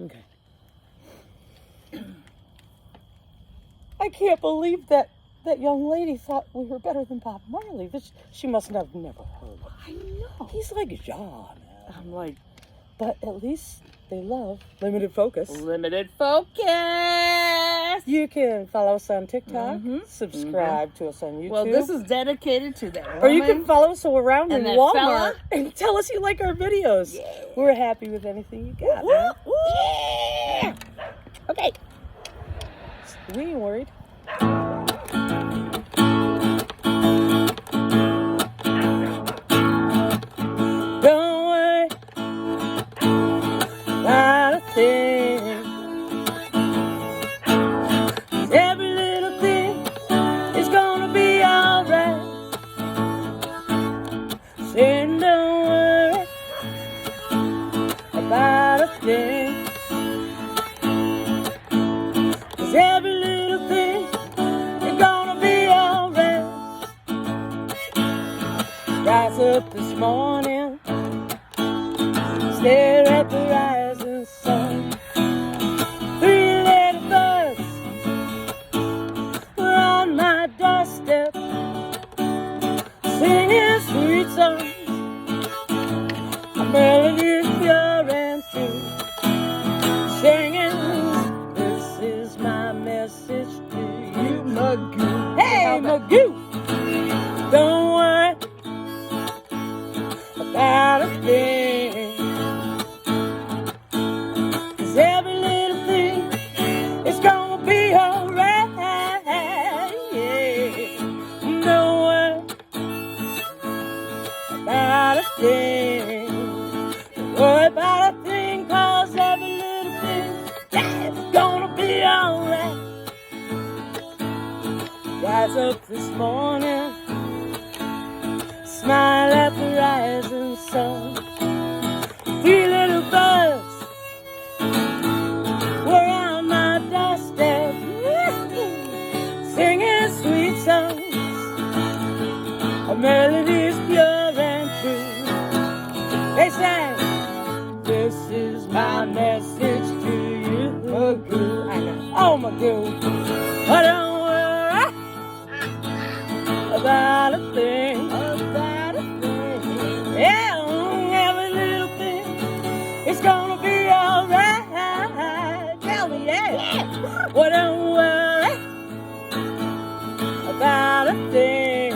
Okay. I can't believe that young lady thought we were better than Bob Marley. She must have never heard of I know. He's like John. I'm like, but at least they love Limited Focus. Limited Focus. You can follow us on TikTok, subscribe to us on YouTube. Well, this is dedicated to that woman. Or you can follow us around in that Walmart fella. and tell us you like our videos. Yeah. We're happy with anything you got. Yeah. Okay. We ain't worried. Don't worry about a thing. Every little thing is gonna be alright. Saying don't worry about a thing. 'Cause every little thing is gonna be alright. Rise up this morning, stare at the rising sun. 3 little birds were on my doorstep, singing sweet songs. A melody is pure and true, singing, this is my message to you, Magoo. Hey, Magoo! Don't worry about a thing. 'Cause every little thing is gonna be alright. Yeah. Don't worry about a thing. Don't worry about a thing, 'cause every little thing is gonna be alright. Rise up this morning, smile at the rising sun. 3 little birds were on my doorstep, singing sweet songs. A melody is pure and true. They sang, this is my message to you, Magoo. I know, oh Magoo. But don't worry about a thing. Yeah, every little thing is gonna be alright. Tell me, yeah. Well, don't worry about a thing.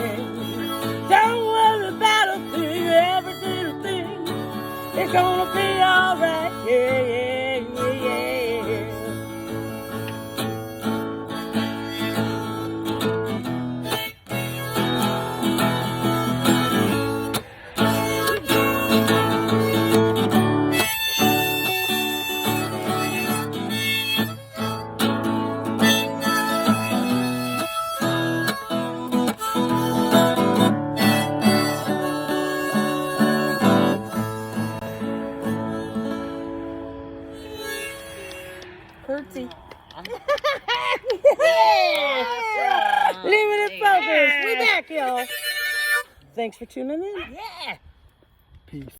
Don't worry about a thing. Every little thing is gonna be alright. Yeah, yeah, yeah, yeah. Curtsy. Yeah. Limited Focus. We back, y'all. Thanks for tuning in. Yeah. Peace.